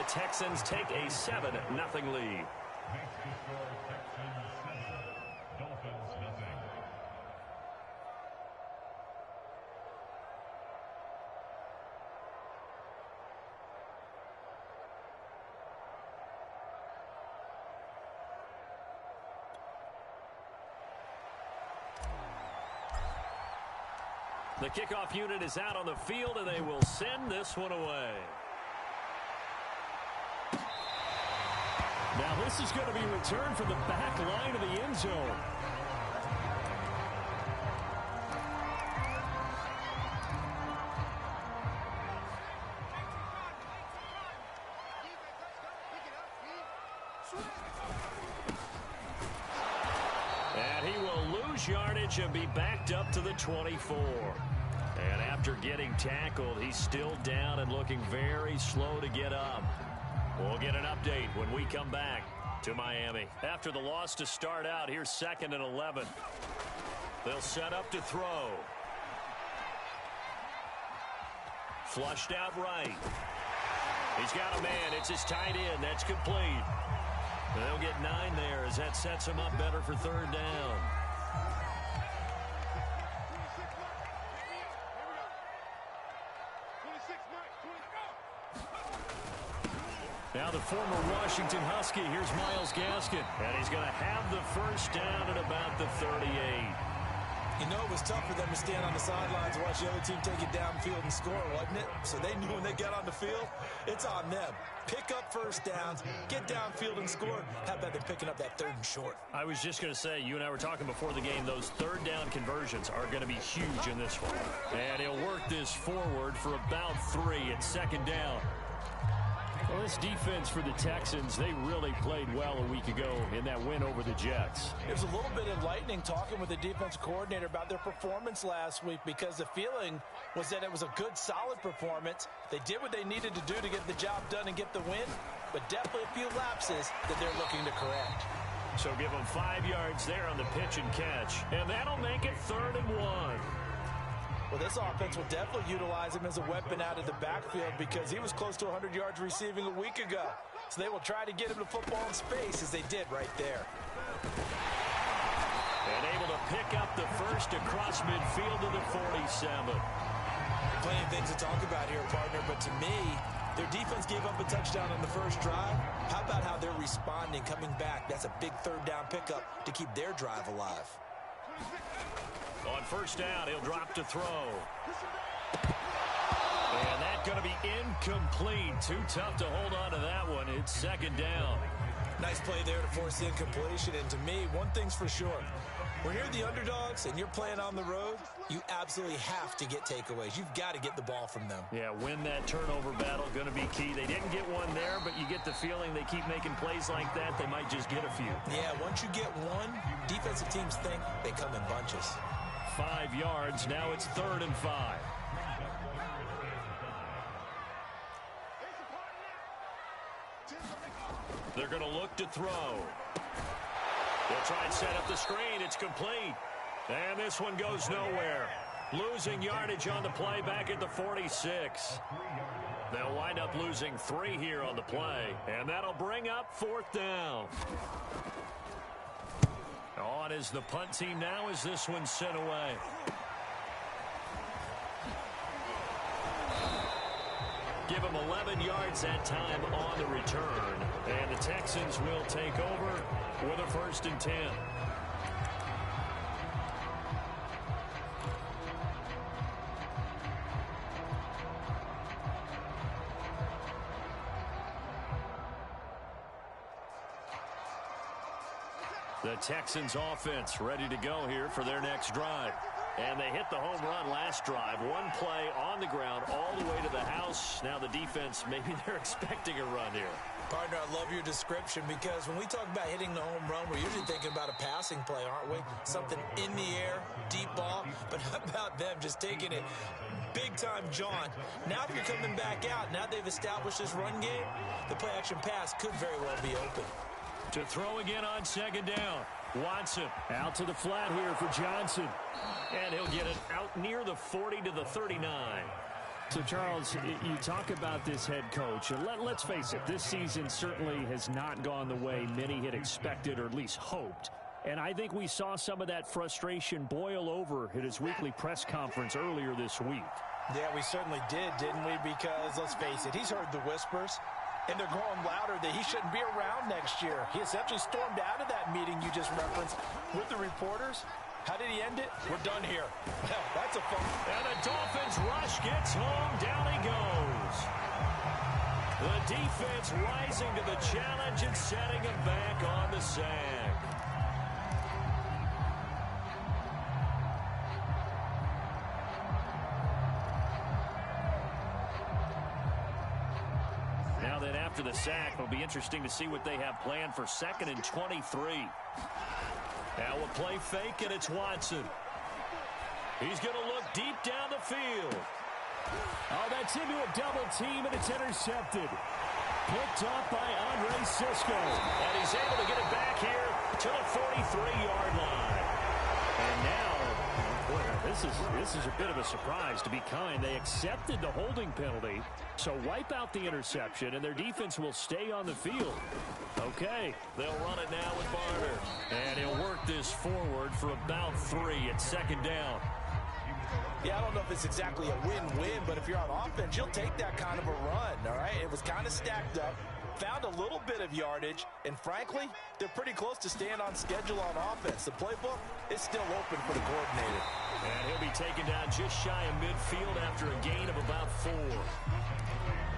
Texans take a 7-0 lead. The kickoff unit is out on the field, and they will send this one away. Now this is going to be returned from the back line of the end zone. And he will lose yardage and be backed up to the 24. And after getting tackled, he's still down and looking very slow to get up. We'll get an update when we come back to Miami. After the loss to start out, here's 2nd and 11. They'll set up to throw. Flushed out right. He's got a man. It's his tight end. That's complete. They'll get 9 there as that sets him up better for 3rd down. Now the former Washington Husky, here's Myles Gaskin. And he's going to have the 1st down at about the 38. You know, it was tough for them to stand on the sidelines and watch the other team take it downfield and score, wasn't it? So they knew when they got on the field, it's on them. Pick up 1st downs, get downfield and score. How about them picking up that 3rd and short? I was just going to say, you and I were talking before the game, those 3rd down conversions are going to be huge in this one. And he'll work this forward for about 3 at 2nd down. Well, this defense for the Texans, they really played well a week ago in that win over the Jets. There's a little bit enlightening talking with the defense coordinator about their performance last week, because the feeling was that it was a good, solid performance. They did what they needed to do to get the job done and get the win, but definitely a few lapses that they're looking to correct. So give them 5 yards there on the pitch and catch, and that'll make it 3rd and 1. Well, this offense will definitely utilize him as a weapon out of the backfield, because he was close to 100 yards receiving a week ago. So they will try to get him to football in space, as they did right there. And able to pick up the 1st across midfield to the 47. Plenty of things to talk about here, partner, but to me, their defense gave up a touchdown on the 1st drive. How about how they're responding, coming back? That's a big 3rd down pickup to keep their drive alive. On 1st down, he'll drop to throw. And that's going to be incomplete. Too tough to hold on to that one. It's 2nd down. Nice play there to force the incompletion. And to me, one thing's for sure. When you're the underdogs and you're playing on the road, you absolutely have to get takeaways. You've got to get the ball from them. Yeah, win that turnover battle, going to be key. They didn't get one there, but you get the feeling they keep making plays like that, they might just get a few. Yeah, once you get one, defensive teams think they come in bunches. 5 yards. Now it's 3rd and 5. They're going to look to throw. They'll try and set up the screen. It's complete. And this one goes nowhere. Losing yardage on the play back at the 46. They'll wind up losing 3 here on the play. And that'll bring up 4th down. On is the punt team now as this one's sent away. Give them 11 yards that time on the return. And the Texans will take over with a 1st and 10. The Texans offense ready to go here for their next drive. And they hit the home run last drive. One play on the ground all the way to the house. Now the defense, maybe they're expecting a run here. Partner, I love your description, because when we talk about hitting the home run, we're usually thinking about a passing play, aren't we? Something in the air, deep ball. But how about them just taking it big-time jaunt? Now if you're coming back out, now they've established this run game, the play-action pass could very well be open. To throw again on 2nd down. Watson out to the flat here for Johnson. And he'll get it out near the 40 to the 39. So, Charles, you talk about this head coach, and let's face it, this season certainly has not gone the way many had expected or at least hoped. And I think we saw some of that frustration boil over at his weekly press conference earlier this week. Yeah, we certainly did, didn't we? Because, let's face it, he's heard the whispers, and they're growing louder that he shouldn't be around next year. He essentially stormed out of that meeting you just referenced with the reporters. How did he end it? We're done here. Well, that's a fun. And the Dolphins rush gets home. Down he goes. The defense rising to the challenge and setting him back on the sack. Now then, after the sack, it'll be interesting to see what they have planned for 2nd and 23. Now a play fake, and it's Watson. He's going to look deep down the field. Oh, that's into a double team, and it's intercepted. Picked up by Andre Cisco. And he's able to get it back here to the 43-yard line. And now, boy, this is a bit of a surprise, to be kind. They accepted the holding penalty, so wipe out the interception, and their defense will stay on the field. Okay, they'll run it now with Barner. And he'll work this forward for about 3 at 2nd down. Yeah, I don't know if it's exactly a win-win, but if you're on offense, you'll take that kind of a run, all right? It was kind of stacked up, found a little bit of yardage, and frankly, they're pretty close to staying on schedule on offense. The playbook is still open for the coordinator. And he'll be taken down just shy of midfield after a gain of about 4.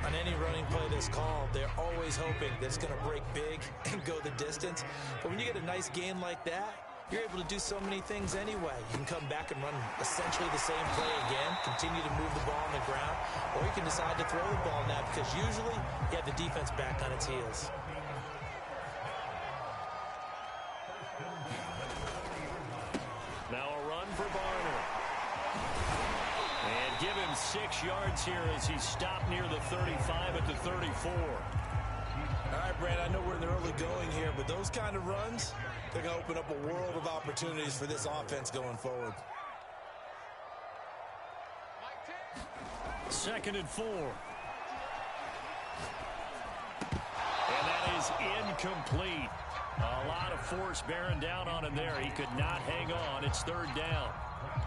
On any running play that's called, they're always hoping that it's going to break big and go the distance. But when you get a nice gain like that, you're able to do so many things anyway. You can come back and run essentially the same play again, continue to move the ball on the ground, or you can decide to throw the ball now because usually you have the defense back on its heels. Now a run for Barner. And give him 6 yards here as he stopped near the 35 at the 34. All right, Brad, I know we're in the early going here, but those kind of runs, they're going to open up a world of opportunities for this offense going forward. 2nd and 4. And that is incomplete. A lot of force bearing down on him there. He could not hang on. It's 3rd down.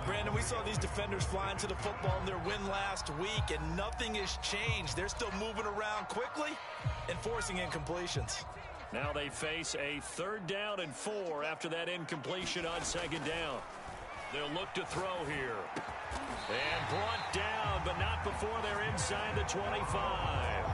Brandon, we saw these defenders flying to the football in their win last week, and nothing has changed. They're still moving around quickly and forcing incompletions. Now they face a 3rd down and 4 after that incompletion on 2nd down. They'll look to throw here. And brought down, but not before they're inside the 25.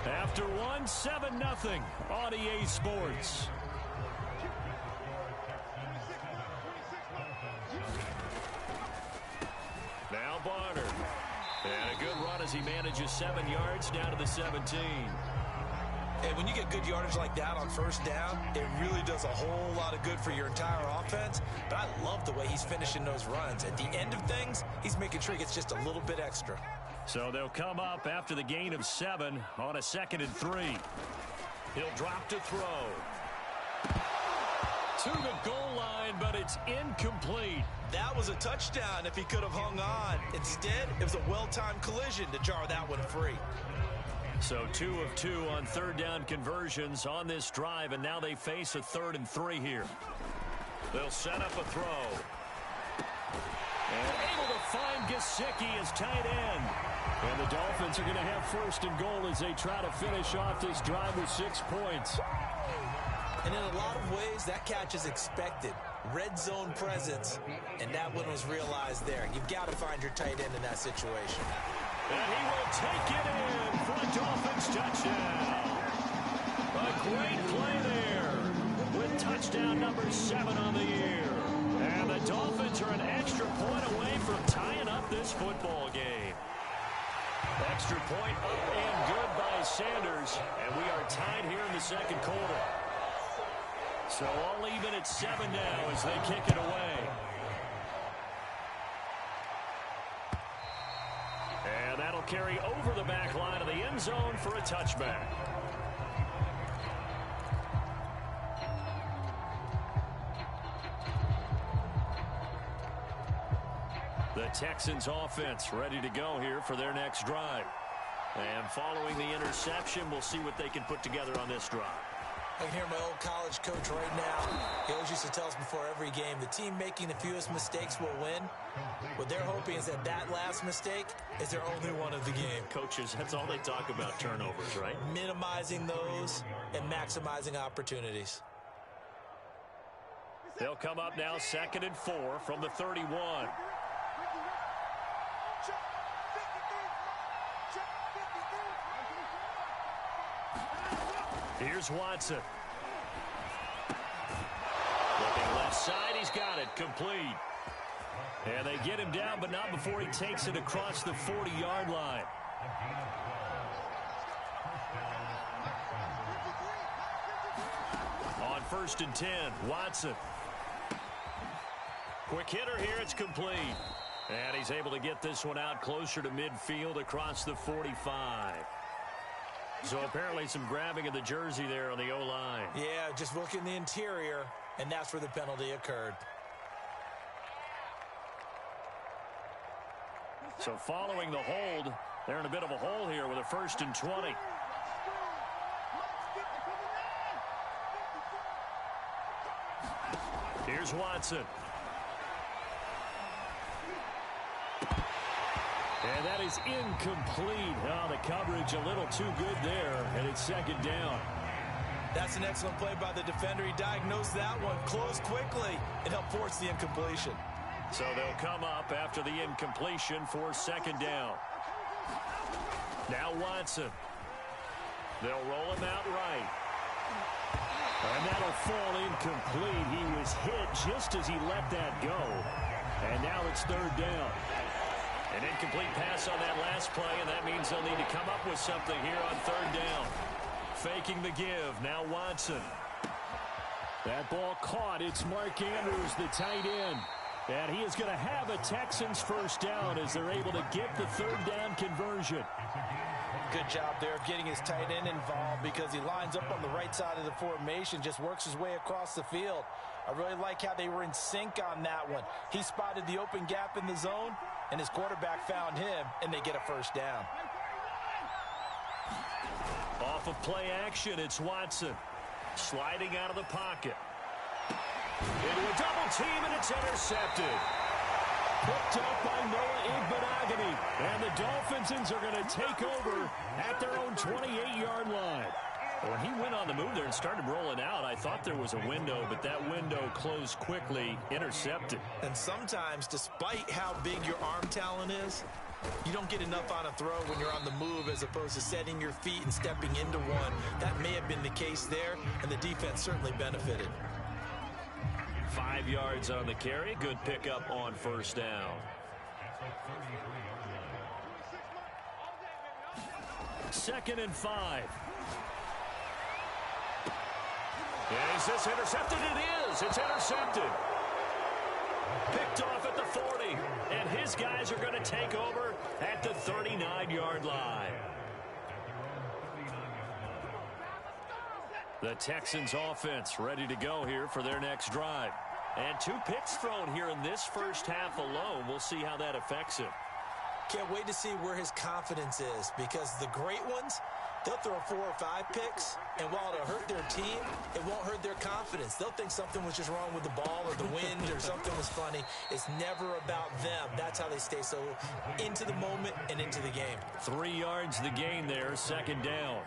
After 1, 7-0 on EA Sports. Now Barner. And a good run as he manages 7 yards down to the 17. And when you get good yardage like that on 1st down, it really does a whole lot of good for your entire offense. But I love the way he's finishing those runs. At the end of things, he's making sure he gets just a little bit extra. So they'll come up after the gain of 7 on a 2nd and 3. He'll drop to throw. To the goal line, but it's incomplete. That was a touchdown if he could have hung on. Instead, it was a well-timed collision to jar that one free. So 2 of 2 on 3rd down conversions on this drive, and now they face a 3rd and 3 here. They'll set up a throw. And able to find Gesicki as tight end. And the Dolphins are going to have 1st and goal as they try to finish off this drive with 6 points. And in a lot of ways, that catch is expected. Red zone presence, and that one was realized there. You've got to find your tight end in that situation. And he will take it in for a Dolphins touchdown. A great play there with touchdown number 7 on the year. And the Dolphins are an extra point away from tying up this football game. Extra point up and good by Sanders. And we are tied here in the 2nd quarter. So all even at 7 now as they kick it away. And that'll carry over the back line of the end zone for a touchback. Texans offense ready to go here for their next drive. And following the interception, we'll see what they can put together on this drive. I can hear my old college coach right now. He always used to tell us before every game, the team making the fewest mistakes will win. What they're hoping is that that last mistake is their only one of the game. Coaches, that's all they talk about, turnovers, right? Minimizing those and maximizing opportunities. They'll come up now 2nd and 4 from the 31. Here's Watson. Looking left side, he's got it, complete. And they get him down, but not before he takes it across the 40-yard line. On 1st and 10, Watson. Quick hitter here, it's complete. And he's able to get this one out closer to midfield across the 45. So apparently some grabbing of the jersey there on the O-line. Yeah, just look in the interior, and that's where the penalty occurred. So following the hold, they're in a bit of a hole here with a 1st and 20. Here's Watson. And that is incomplete. Oh, the coverage a little too good there, and it's 2nd down. That's an excellent play by the defender. He diagnosed that one, closed quickly, and helped force the incompletion. So they'll come up after the incompletion for 2nd down. Now Watson. They'll roll him out right. And that'll fall incomplete. He was hit just as he let that go. And now it's 3rd down. An incomplete pass on that last play, and that means they'll need to come up with something here on 3rd down. Faking the give. Now Watson. That ball caught. It's Mark Andrews, the tight end. And he is going to have a Texans 1st down as they're able to get the 3rd down conversion. Good job there of getting his tight end involved because he lines up on the right side of the formation, just works his way across the field. I really like how they were in sync on that one. He spotted the open gap in the zone, and his quarterback found him, and they get a 1st down. Off of play action, it's Watson. Sliding out of the pocket. Into a double team, and it's intercepted. Picked up by Noah Igbenogany. And the Dolphins are going to take over at their own 28-yard line. When he went on the move there and started rolling out, I thought there was a window, but that window closed quickly, intercepted. And sometimes, despite how big your arm talent is, you don't get enough on a throw when you're on the move as opposed to setting your feet and stepping into one. That may have been the case there, and the defense certainly benefited. 5 yards on the carry. Good pickup on 1st down. Second and 5. Is this intercepted? It is. It's intercepted. Picked off at the 40. And his guys are going to take over at the 39-yard line. The Texans offense ready to go here for their next drive. And 2 picks thrown here in this first half alone. We'll see how that affects him. Can't wait to see where his confidence is, because the great ones, they'll throw 4 or 5 picks, and while it'll hurt their team, it won't hurt their confidence. They'll think something was just wrong with the ball or the wind or something was funny. It's never about them. That's how they stay so into the moment and into the game. 3 yards the gain there, 2nd down.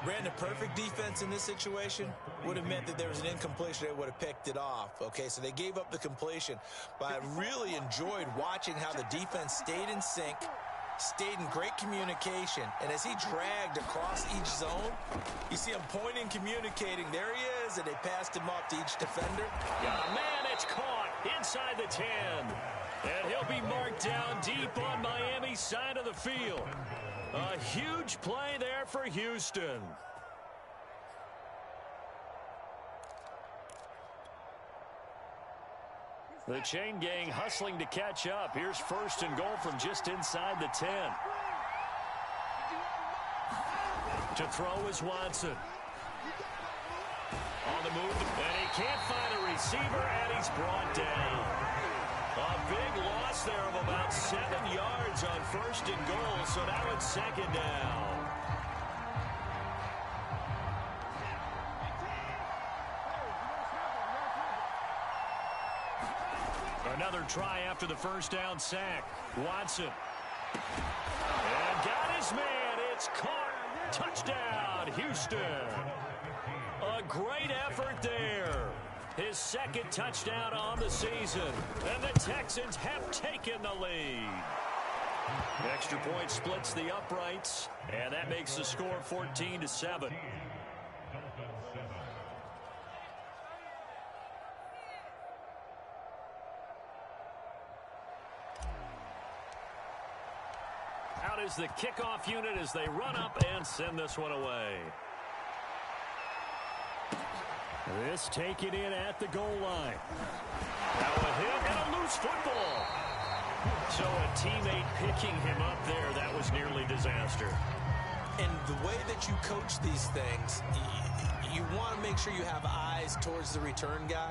Brandon, perfect defense in this situation would have meant that there was an incompletion. They would have picked it off. Okay, so they gave up the completion. But I really enjoyed watching how the defense stayed in sync, stayed in great communication, and as he dragged across each zone, you see him pointing, communicating. There he is, and they passed him off to each defender. Yeah, man, it's caught inside the 10. And he'll be marked down deep on Miami's side of the field. A huge play there for Houston. The chain gang hustling to catch up. Here's 1st and goal from just inside the 10. To throw is Watson. On the move, and he can't find a receiver, and he's brought down. A big loss there of about 7 yards on 1st and goal, so now it's 2nd down. Another try after the 1st down sack. Watson. And got his man. It's caught. Touchdown, Houston. A great effort there. His 2nd touchdown on the season. And the Texans have taken the lead. Extra point splits the uprights. And that makes the score 14-7. Out is the kickoff unit as they run up and send this one away. This taken in at the goal line. Now a hit and a loose football. So a teammate picking him up there, that was nearly disaster. And the way that you coach these things, you want to make sure you have eyes towards the return guy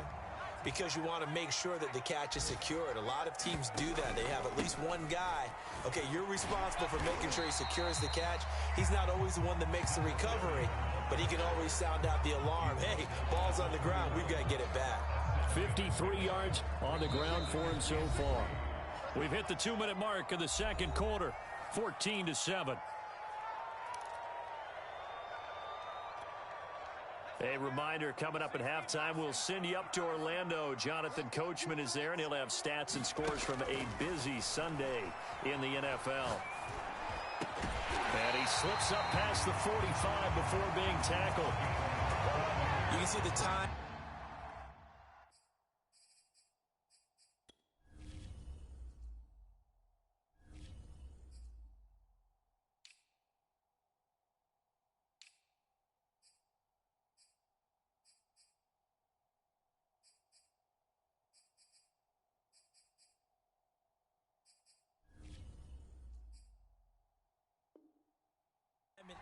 because you want to make sure that the catch is secured. A lot of teams do that. They have at least one guy. Okay, you're responsible for making sure he secures the catch. He's not always the one that makes the recovery, but he can always sound out the alarm. Hey, ball's on the ground. We've got to get it back. 53 yards on the ground for him so far. We've hit the 2-minute mark of the 2nd quarter, 14-7. A reminder, coming up at halftime, we'll send you up to Orlando. Jonathan Coachman is there, and he'll have stats and scores from a busy Sunday in the NFL. And he slips up past the 45 before being tackled. You can see the time.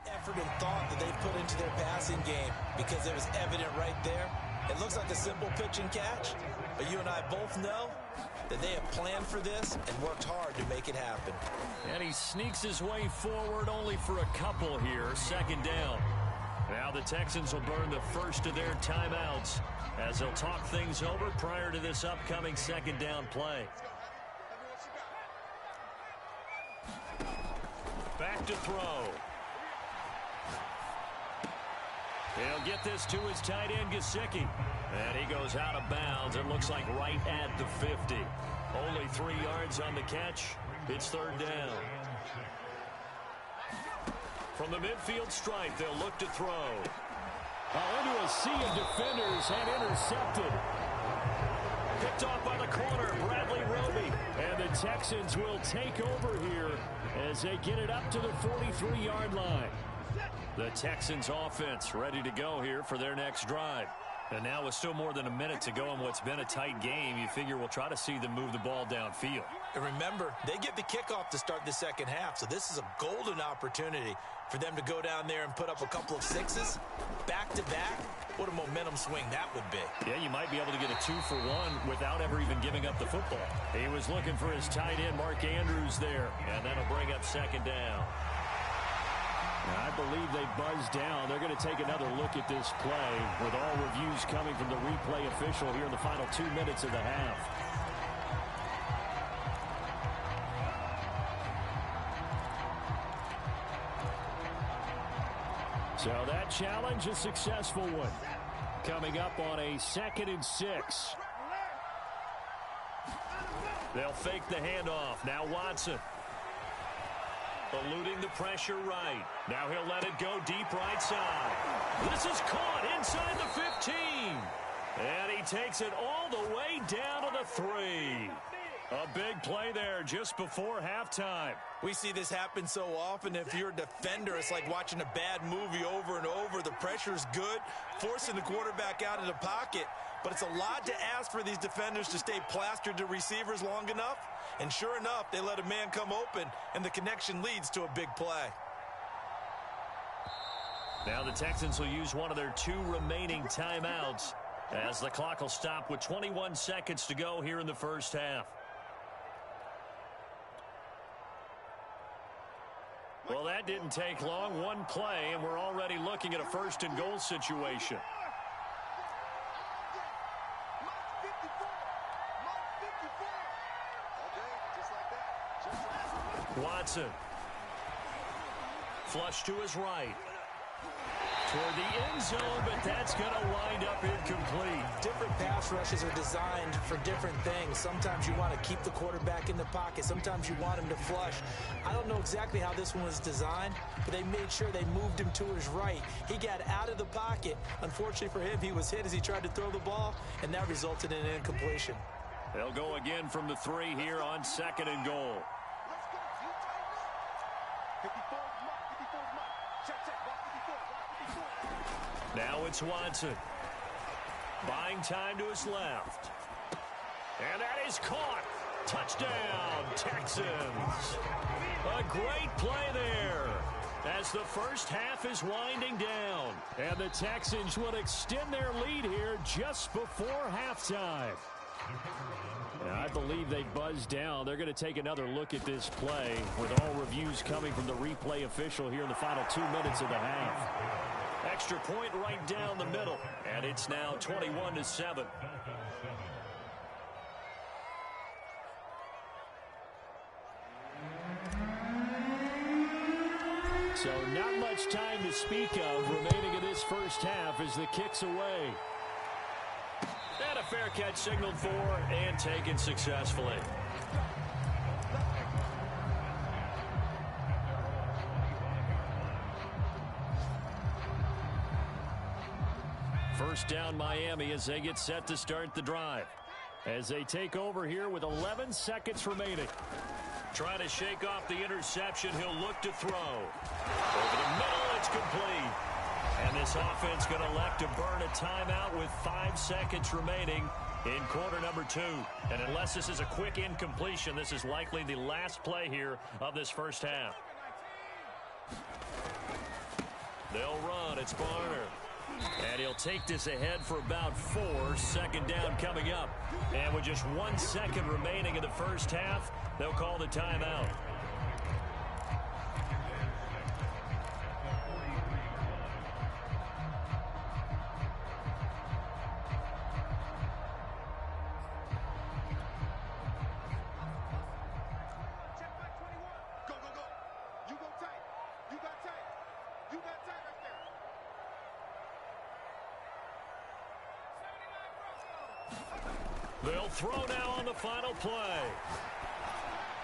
Effort and thought that they put into their passing game because it was evident right there. It looks like a simple pitch and catch, but you and I both know that they have planned for this and worked hard to make it happen. And he sneaks his way forward only for a couple here. 2nd down. Now the Texans will burn the first of their timeouts as they'll talk things over prior to this upcoming 2nd down play. Back to throw. He'll get this to his tight end, Gesicki. And he goes out of bounds. It looks like right at the 50. Only 3 yards on the catch. It's 3rd down. From the midfield stripe, they'll look to throw. Into a sea of defenders and intercepted. Picked off by the corner, Bradley Roby. And the Texans will take over here as they get it up to the 43-yard line. The Texans offense ready to go here for their next drive. And now with still more than a minute to go in what's been a tight game, you figure we'll try to see them move the ball downfield. And remember, they get the kickoff to start the 2nd half, so this is a golden opportunity for them to go down there and put up a couple of sixes back-to-back. What a momentum swing that would be. Yeah, you might be able to get a 2-for-1 without ever even giving up the football. He was looking for his tight end, Mark Andrews, there, and that'll bring up 2nd down. I believe they buzzed down. They're going to take another look at this play with all reviews coming from the replay official here in the final 2 minutes of the half. So that challenge, a successful one. Coming up on a 2nd and 6. They'll fake the handoff. Now Watson. Eluding the pressure right. Now he'll let it go deep right side. This is caught inside the 15. And he takes it all the way down to the 3. A big play there just before halftime. We see this happen so often. If you're a defender, it's like watching a bad movie over and over. The pressure's good, forcing the quarterback out of the pocket. But it's a lot to ask for these defenders to stay plastered to receivers long enough. And sure enough, they let a man come open, and the connection leads to a big play. Now the Texans will use one of their 2 remaining timeouts as the clock will stop with 21 seconds to go here in the first half. Well, that didn't take long. One play, and we're already looking at a first-and-goal situation. Watson. Flush to his right. Toward the end zone, but that's going to wind up incomplete. Different pass rushes are designed for different things. Sometimes you want to keep the quarterback in the pocket. Sometimes you want him to flush. I don't know exactly how this one was designed, but they made sure they moved him to his right. He got out of the pocket. Unfortunately for him, he was hit as he tried to throw the ball, and that resulted in an incompletion. They'll go again from the 3 here on 2nd and goal. Now it's Watson. Buying time to his left. And that is caught. Touchdown, Texans. A great play there as the first half is winding down. And the Texans will extend their lead here just before halftime. And I believe they buzzed down. They're going to take another look at this play with all reviews coming from the replay official here in the final 2 minutes of the half. Extra point right down the middle, and it's now 21-7. So not much time to speak of remaining in this first half as the kick's away. And a fair catch signaled for and taken successfully. First down Miami as they get set to start the drive. As they take over here with 11 seconds remaining. Trying to shake off the interception. He'll look to throw. Over the middle, it's complete. And this offense going to elect to burn a timeout with 5 seconds remaining in quarter number 2. And unless this is a quick incompletion, this is likely the last play here of this first half. They'll run. It's Barner. And he'll take this ahead for about 4. 2nd down coming up. And with just 1 second remaining in the first half, they'll call the timeout. They'll throw now on the final play.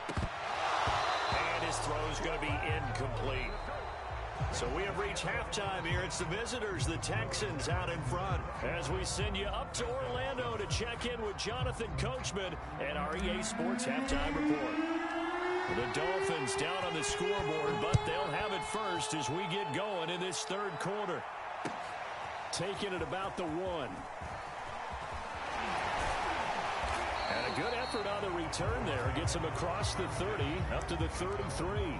And his throw is going to be incomplete. So we have reached halftime here. It's the visitors, the Texans, out in front. As we send you up to Orlando to check in with Jonathan Coachman and our EA Sports Halftime Report. The Dolphins down on the scoreboard, but they'll have it first as we get going in this third quarter. Taking it about the 1. And a good effort on the return there. Gets him across the 30, up to the 33.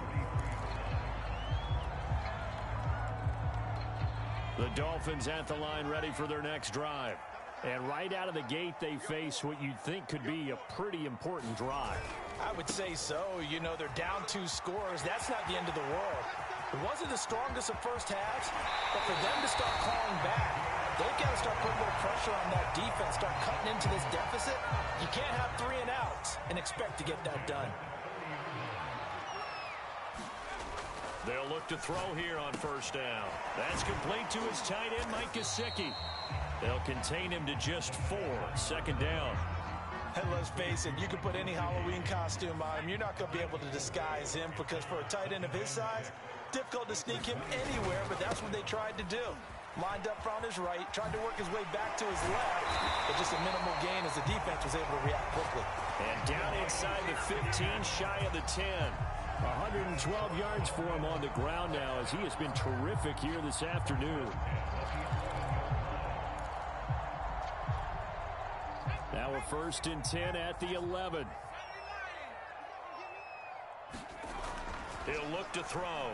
The Dolphins at the line ready for their next drive. And right out of the gate, they face what you'd think could be a pretty important drive. I would say so. You know, they're down 2 scores. That's not the end of the world. It wasn't the strongest of first halves, but for them to start calling back, they've got to start putting more pressure on that defense, start cutting into this deficit. You can't have 3 and outs and expect to get that done. They'll look to throw here on first down. That's complete to his tight end, Mike Gesicki. They'll contain him to just 4. 2nd down. And let's face it, you can put any Halloween costume on him. You're not going to be able to disguise him because for a tight end of his size, difficult to sneak him anywhere, but that's what they tried to do. Lined up on his right, tried to work his way back to his left, but just a minimal gain as the defense was able to react quickly. And down inside the 15, shy of the 10. 112 yards for him on the ground now as he has been terrific here this afternoon. Now a 1st and 10 at the 11. He'll look to throw.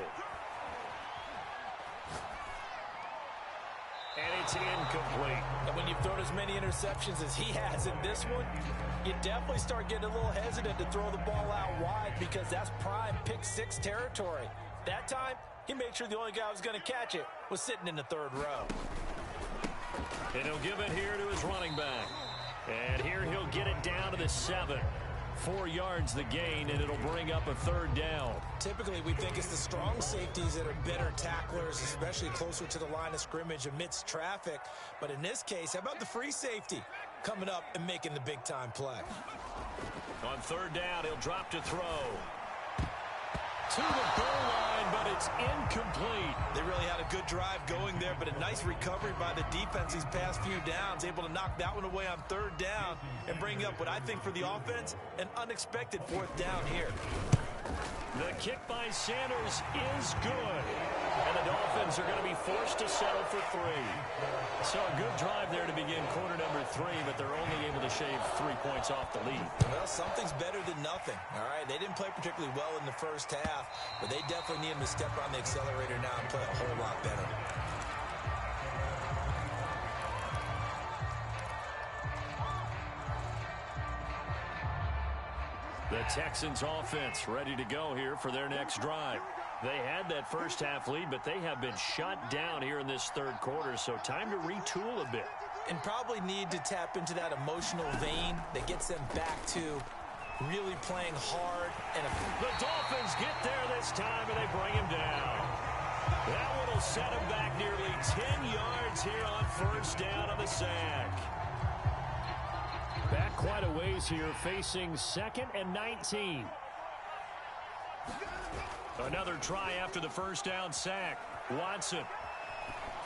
And it's incomplete. And when you've thrown as many interceptions as he has in this one, you definitely start getting a little hesitant to throw the ball out wide because that's prime pick 6 territory. That time, he made sure the only guy who was going to catch it was sitting in the third row. And he'll give it here to his running back. And here he'll get it down to the 7. 4 yards the gain, and it'll bring up a third down. Typically, we think it's the strong safeties that are better tacklers, especially closer to the line of scrimmage amidst traffic. But in this case, how about the free safety coming up and making the big-time play? On third down, he'll drop to throw. To the goal line, but it's incomplete. They really had a good drive going there, but a nice recovery by the defense these past few downs, able to knock that one away on third down and bring up what I think for the offense, an unexpected fourth down here. The kick by Sanders is good. And the Dolphins are going to be forced to settle for 3. So a good drive there to begin quarter number 3, but they're only able to shave 3 points off the lead. Well, something's better than nothing. All right, they didn't play particularly well in the first half, but they definitely need them to step on the accelerator now and play a whole lot better. The Texans offense ready to go here for their next drive. They had that first half lead, but they have been shut down here in this third quarter, so time to retool a bit. And probably need to tap into that emotional vein that gets them back to really playing hard. And the Dolphins get there this time, and they bring him down. That one will set him back nearly 10 yards here on first down on the sack. Back quite a ways here, facing 2nd and 19. Another try after the first down sack. Watson.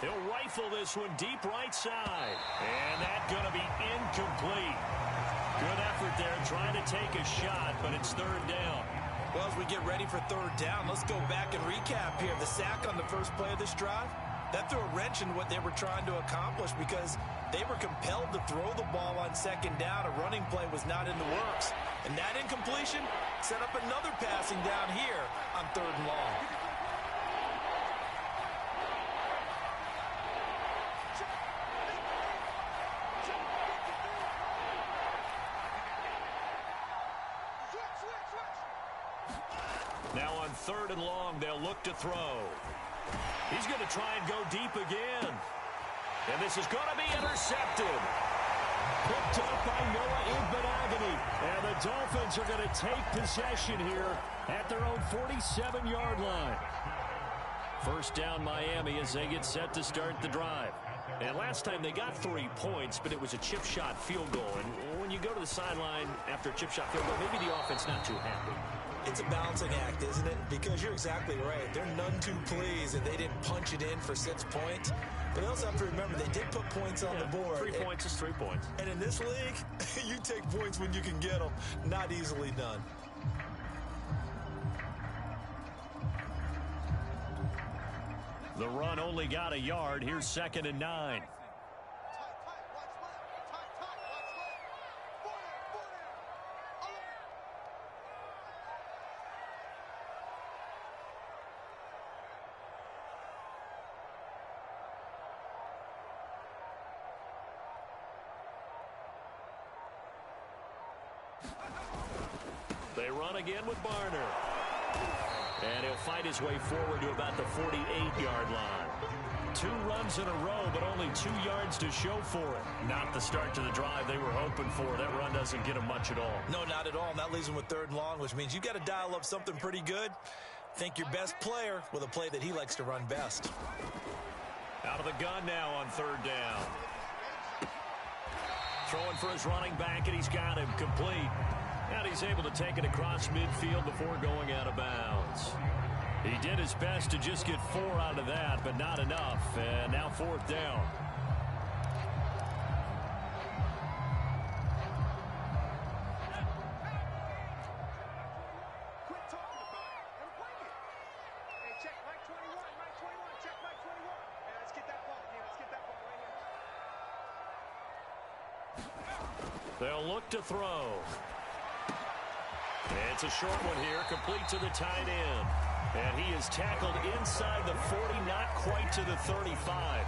He'll rifle this one deep right side. And that's going to be incomplete. Good effort there trying to take a shot, but it's third down. Well, as we get ready for third down, let's go back and recap here. The sack on the first play of this drive, that threw a wrench in what they were trying to accomplish because they were compelled to throw the ball on second down. A running play was not in the works. And that incompletion set up another passing down here on third and long. Now on third and long, they'll look to throw. He's going to try and go deep again. And this is going to be intercepted. Picked up by Noah Igbenogany. And the Dolphins are going to take possession here at their own 47-yard line. First down Miami as they get set to start the drive. And last time they got 3 points, but it was a chip shot field goal. And when you go to the sideline after a chip shot field goal, maybe the offense not too happy. It's a balancing act, isn't it? Because you're exactly right. They're none too pleased that they didn't punch it in for 6 points. But they also have to remember they did put points on the board. 3 points is 3 points. And in this league, you take points when you can get them. Not easily done. The run only got a yard. Here's 2nd and 9. They run again with Barner. And he'll fight his way forward to about the 48-yard line. 2 runs in a row, but only 2 yards to show for it. Not the start to the drive they were hoping for. That run doesn't get them much at all. No, not at all. And that leaves them with third and long, which means you got to dial up something pretty good. Think your best player with a play that he likes to run best. Out of the gun now on third down. Throwing for his running back, and he's got him complete. And he's able to take it across midfield before going out of bounds. He did his best to just get 4 out of that, but not enough. And now fourth down. They'll look to throw. It's a short one here, complete to the tight end. And he is tackled inside the 40, not quite to the 35.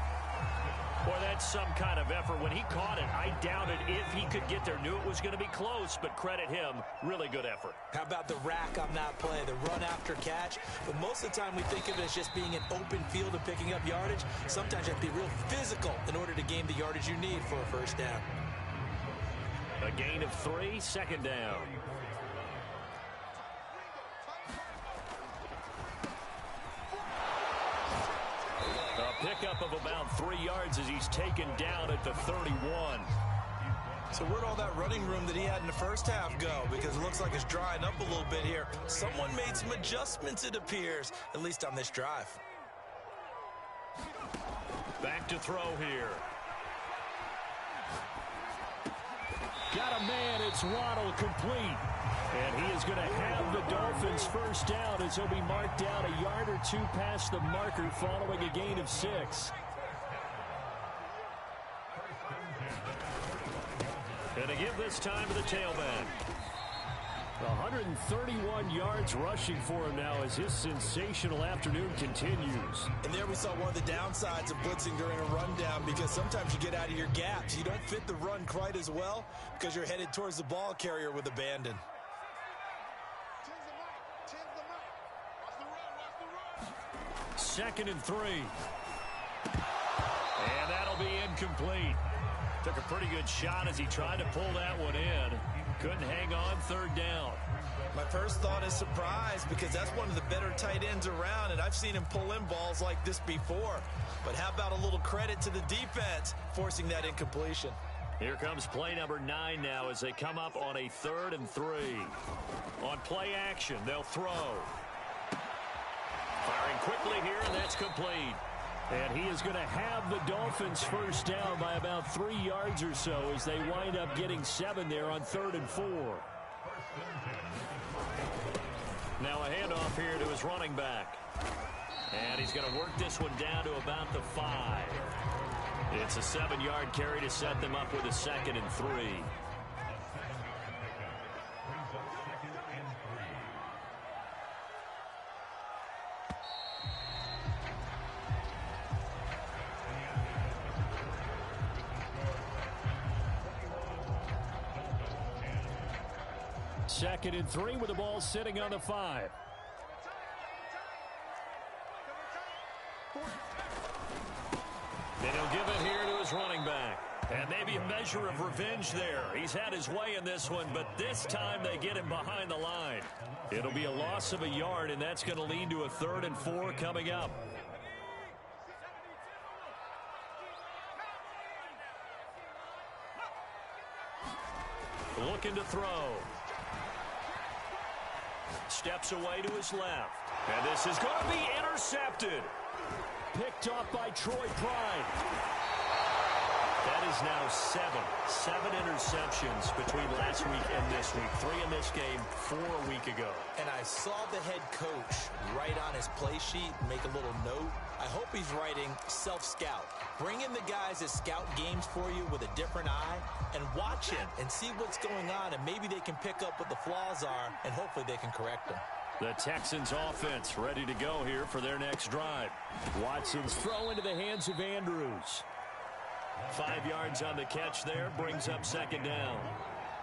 Boy, that's some kind of effort. When he caught it, I doubted if he could get there. Knew it was going to be close, but credit him. Really good effort. How about the rack on that play, the run after catch? But most of the time we think of it as just being an open field and picking up yardage. Sometimes you have to be real physical in order to gain the yardage you need for a first down. A gain of 3, second down. A pickup of about 3 yards as he's taken down at the 31. So where'd all that running room that he had in the first half go? Because it looks like it's drying up a little bit here. Someone made some adjustments, it appears, at least on this drive. Back to throw here. Got a man, it's Waddle, complete. And he is going to have the Dolphins first down as he'll be marked down a yard or 2 past the marker following a gain of 6. And to give this time to the tailback. 131 yards rushing for him now as his sensational afternoon continues. And there we saw one of the downsides of blitzing during a rundown, because sometimes you get out of your gaps. You don't fit the run quite as well because you're headed towards the ball carrier with abandon. Second and 3. And that'll be incomplete. Took a pretty good shot as he tried to pull that one in. Couldn't hang on, third down. My first thought is surprise, because that's one of the better tight ends around, and I've seen him pull in balls like this before. But how about a little credit to the defense forcing that incompletion? Here comes play number 9 now as they come up on a 3rd and 3. On play action, they'll throw. Firing quickly here, and that's complete. And he is going to have the Dolphins first down by about 3 yards or so as they wind up getting 7 there on 3rd and 4. Now a handoff here to his running back. And he's going to work this one down to about the 5. It's a 7-yard carry to set them up with a 2nd and 3. Second and 3 with the ball sitting on the 5. And he'll give it here to his running back. And maybe a measure of revenge there. He's had his way in this one, but this time they get him behind the line. It'll be a loss of a yard, and that's going to lead to a 3rd and 4 coming up. Looking to throw. Steps away to his left. And this is going to be intercepted. Picked off by Troy Pride. That is now 7 interceptions between last week and this week. 3 in this game, 4 a week ago. And I saw the head coach write on his play sheet, make a little note. I hope he's writing self-scout. Bring in the guys that scout games for you with a different eye and watch him and see what's going on, and maybe they can pick up what the flaws are, and hopefully they can correct them. The Texans offense ready to go here for their next drive. Watson's throw into the hands of Andrews. 5 yards on the catch there, brings up 2nd down.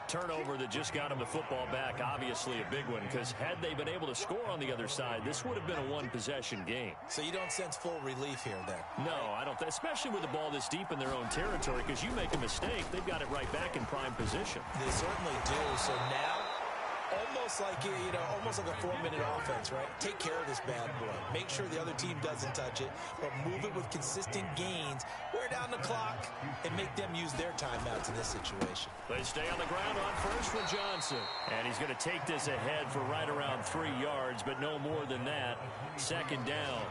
Turnover that just got him the football back, obviously a big one, because had they been able to score on the other side, this would have been a one-possession game. So you don't sense full relief here then? No, I don't, especially with the ball this deep in their own territory, because you make a mistake, they've got it right back in prime position. They certainly do. So now, almost like a 4-minute offense, right? Take care of this bad boy. Make sure the other team doesn't touch it, but move it with consistent gains. Wear down the clock and make them use their timeouts in this situation. They stay on the ground on first with Johnson. And he's going to take this ahead for right around 3 yards, but no more than that. 2nd down.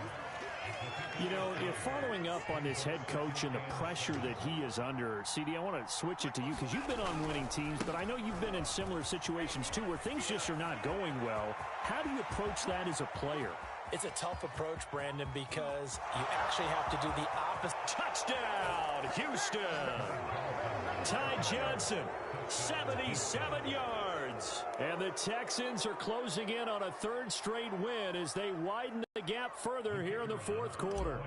You know, if following up on this head coach and the pressure that he is under, CD, I want to switch it to you because you've been on winning teams, but I know you've been in similar situations too where things just are not going well. How do you approach that as a player? It's a tough approach, Brandon, because you actually have to do the opposite. Touchdown, Houston. Ty Johnson, 77 yards. And the Texans are closing in on a 3rd straight win as they widen the gap further here in the 4th quarter.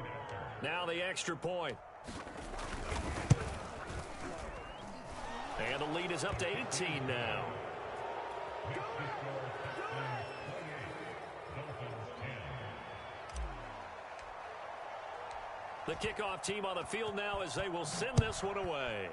Now the extra point. And the lead is up to 18 now. The kickoff team on the field now as they will send this one away.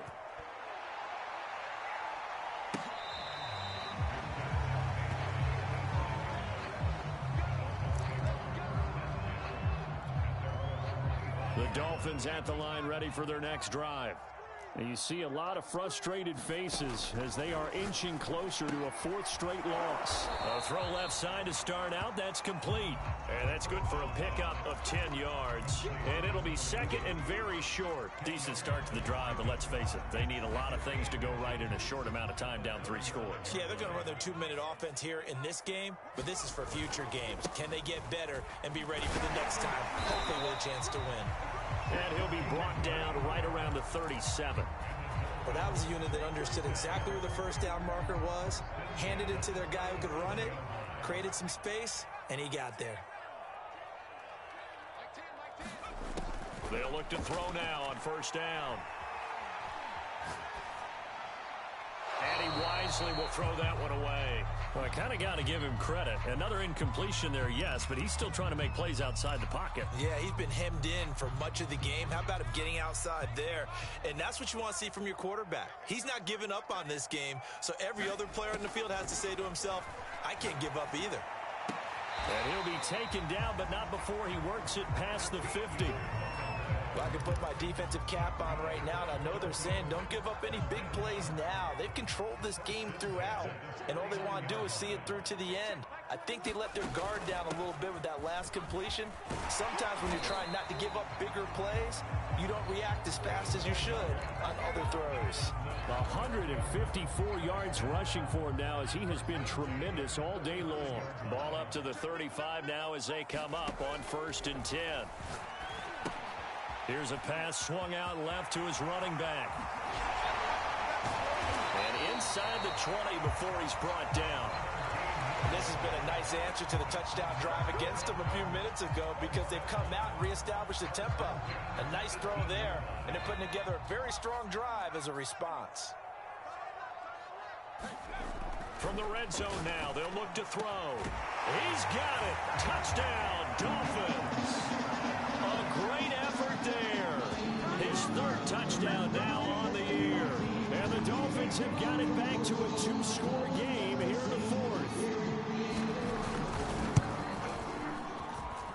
The Dolphins at the line ready for their next drive. And you see a lot of frustrated faces as they are inching closer to a fourth straight loss. A throw left side to start out. That's complete. And that's good for a pickup of 10 yards. And it'll be second and very short. Decent start to the drive, but let's face it, they need a lot of things to go right in a short amount of time down 3 scores. Yeah, they're going to run their 2-minute offense here in this game, but this is for future games. Can they get better and be ready for the next time? Hopefully with a chance to win. And he'll be brought down right around the 37. Well, that was a unit that understood exactly where the first down marker was, handed it to their guy who could run it, created some space, and he got there. They'll look to throw now on first down. And he wisely will throw that one away. Well, I kind of got to give him credit. Another incompletion there, yes, but he's still trying to make plays outside the pocket. Yeah, he's been hemmed in for much of the game. How about him getting outside there? And that's what you want to see from your quarterback. He's not giving up on this game, so every other player in the field has to say to himself, I can't give up either. And he'll be taken down, but not before he works it past the 50. Well, I can put my defensive cap on right now, and I know they're saying don't give up any big plays now. They've controlled this game throughout, and all they want to do is see it through to the end. I think they let their guard down a little bit with that last completion. Sometimes when you're trying not to give up bigger plays, you don't react as fast as you should on other throws. 154 yards rushing for him now as he has been tremendous all day long. Ball up to the 35 now as they come up on 1st and 10. Here's a pass swung out left to his running back. And inside the 20 before he's brought down. This has been a nice answer to the touchdown drive against them a few minutes ago because they've come out and reestablished the tempo. A nice throw there, and they're putting together a very strong drive as a response. From the red zone now, they'll look to throw. He's got it. Touchdown, Dolphins. A great effort there. His 3rd touchdown now on the year. And the Dolphins have got it back to a 2-score game here in the 4th.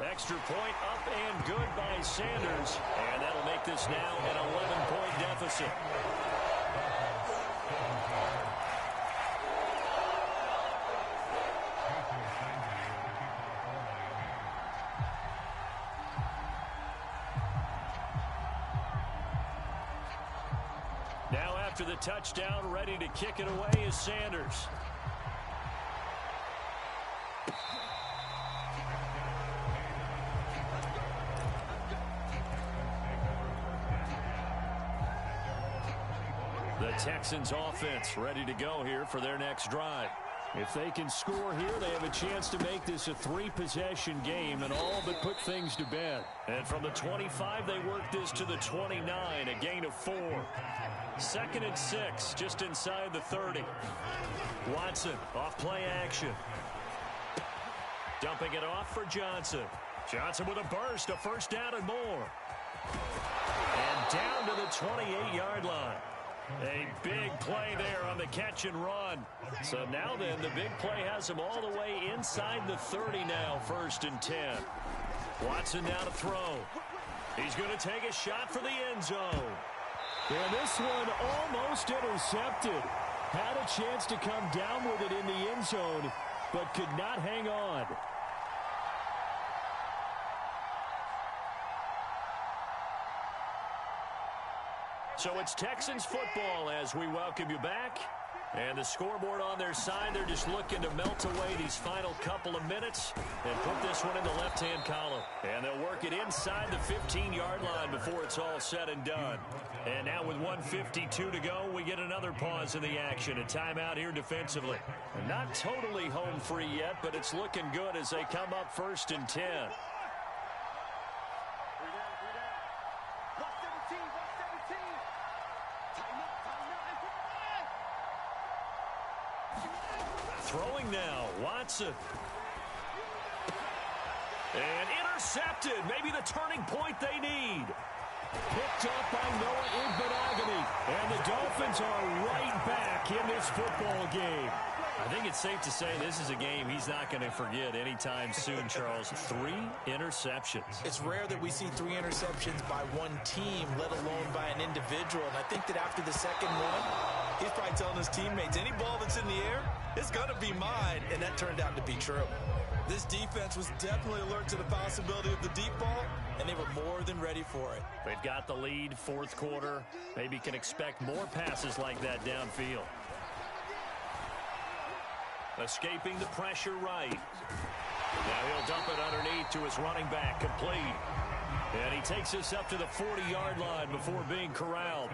Extra point up and good by Sanders. And that'll make this now an 11-point deficit. Now after the touchdown, ready to kick it away is Sanders. The Texans offense ready to go here for their next drive. If they can score here, they have a chance to make this a 3-possession game and all but put things to bed. And from the 25, they work this to the 29, a gain of 4. 2nd and 6, just inside the 30. Watson off play action. Dumping it off for Johnson. Johnson with a burst, a first down and more. And down to the 28-yard line. A big play there on the catch and run. So now then, the big play has him all the way inside the 30 now, 1st and 10. Watson now to throw. He's going to take a shot for the end zone. And this one almost intercepted. Had a chance to come down with it in the end zone, but could not hang on. So it's Texans football as we welcome you back. And the scoreboard on their side, they're just looking to melt away these final couple of minutes and put this one in the left-hand column. And they'll work it inside the 15-yard line before it's all said and done. And now with 1:52 to go, we get another pause in the action. A timeout here defensively. Not totally home free yet, but it's looking good as they come up 1st and 10. Throwing now, Watson. And intercepted. Maybe the turning point they need. Picked up by Noah Igbenogany. And the Dolphins are right back in this football game. I think it's safe to say this is a game he's not going to forget anytime soon, Charles. 3 interceptions. It's rare that we see 3 interceptions by one team, let alone by an individual. And I think that after the second one, he's probably telling his teammates, any ball that's in the air, it's going to be mine. And that turned out to be true. This defense was definitely alert to the possibility of the deep ball, and they were more than ready for it. They've got the lead, fourth quarter. Maybe can expect more passes like that downfield. Escaping the pressure right. Now he'll dump it underneath to his running back, complete. And he takes this up to the 40-yard line before being corralled.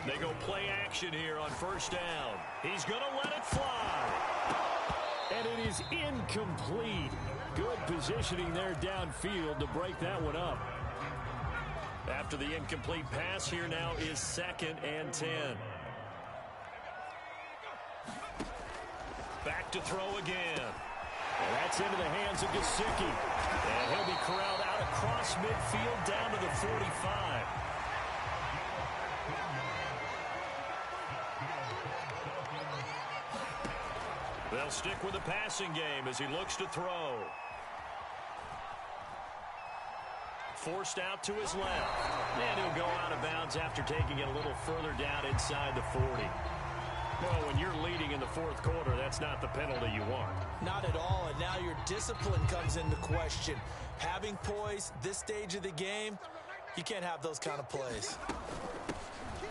They go play action here on first down. He's going to let it fly. And it is incomplete. Good positioning there downfield to break that one up. After the incomplete pass, here now is 2nd and 10. Back to throw again. And that's into the hands of Gesicki. And he'll be corralled out across midfield down to the 45. They'll stick with the passing game as he looks to throw. Forced out to his left. And he'll go out of bounds after taking it a little further down inside the 40. Well, when you're leading in the fourth quarter, that's not the penalty you want. Not at all, and now your discipline comes into question. Having poise this stage of the game, you can't have those kind of plays.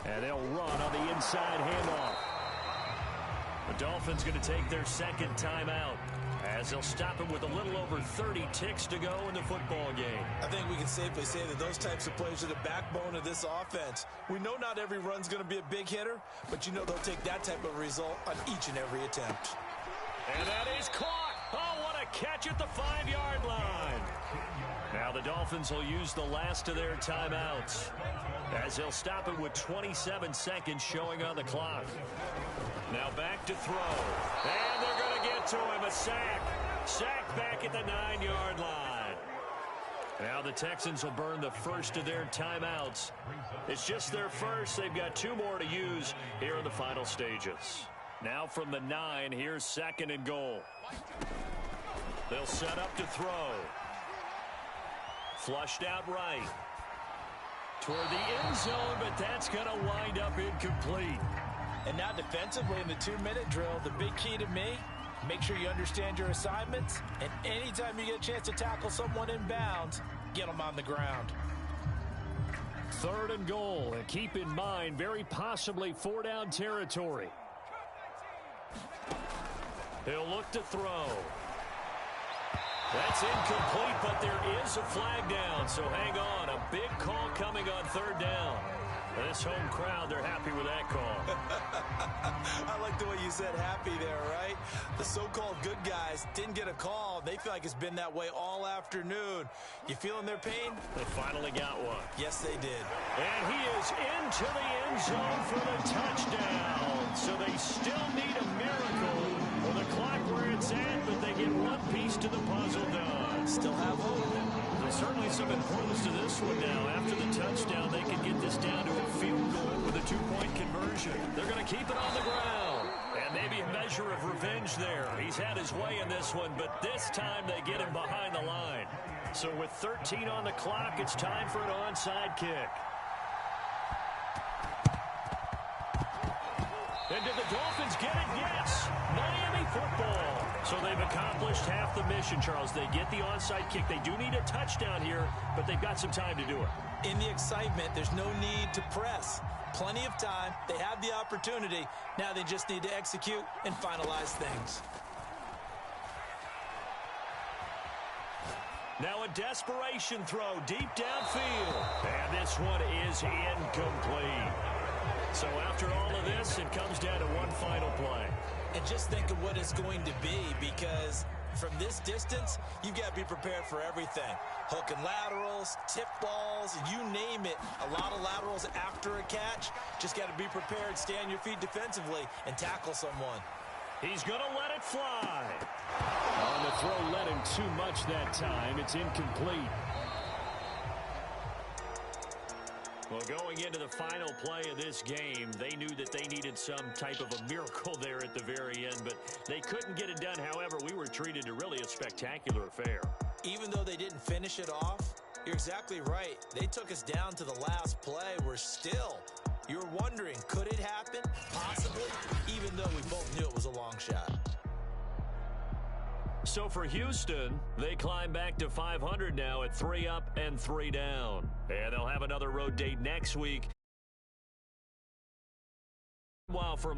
And they'll run on the inside handoff. The Dolphins going to take their 2nd timeout as they'll stop him with a little over 30 ticks to go in the football game. I think we can safely say that those types of plays are the backbone of this offense. We know not every run's going to be a big hitter, but you know they'll take that type of result on each and every attempt. And that is caught. Oh, what a catch at the 5-yard line. Now the Dolphins will use the last of their timeouts as they'll stop it with 27 seconds showing on the clock. Now back to throw. And they're going to get to him. A sack. Sack back at the 9-yard line. Now the Texans will burn the first of their timeouts. It's just their first. They've got 2 more to use here in the final stages. Now from the 9, here's 2nd and goal. They'll set up to throw. Flushed out right. Toward the end zone, but that's going to wind up incomplete. And now defensively in the 2-minute drill, the big key to me, make sure you understand your assignments, and anytime you get a chance to tackle someone in bounds, get them on the ground. 3rd and goal, and keep in mind, very possibly 4-down territory. He'll look to throw. That's incomplete, but there is a flag down, so hang on. A big call coming on 3rd down. This home crowd, they're happy with that call. I like the way you said happy there, right? The so-called good guys didn't get a call. They feel like it's been that way all afternoon. You feeling their pain? They finally got one. Yes, they did. And he is into the end zone for the touchdown. So they still need a miracle with the clock where it's at, but they get one piece to the puzzle done. Still have hope. There's certainly some importance to this one now. After the touchdown, they can get this down to a field goal with a 2-point conversion. They're going to keep it on the ground. And maybe a measure of revenge there. He's had his way in this one, but this time they get him behind the line. So with 13 on the clock, it's time for an onside kick. And did the Dolphins get it? Yes. Miami football. So they've accomplished half the mission, Charles. They get the onside kick. They do need a touchdown here, but they've got some time to do it. In the excitement, there's no need to press. Plenty of time. They have the opportunity. Now they just need to execute and finalize things. Now a desperation throw deep downfield. And this one is incomplete. So after all of this, it comes down to one final play. And just think of what it's going to be, because From this distance, you've got to be prepared for everything. Hook and laterals, tip balls, you name it. A lot of laterals after a catch. Just got to be prepared, stay on your feet defensively, and tackle someone. He's going to let it fly. On the throw, let him too much that time. It's incomplete. Well, going into the final play of this game, they knew that they needed some type of a miracle there at the very end, but they couldn't get it done. However, we were treated to really a spectacular affair. Even though they didn't finish it off, you're exactly right. They took us down to the last play. You were wondering, could it happen? Possibly, even though we both knew it was a long shot. So for Houston, they climb back to 500 now at 3 up and 3 down. And they'll have another road date next week. While for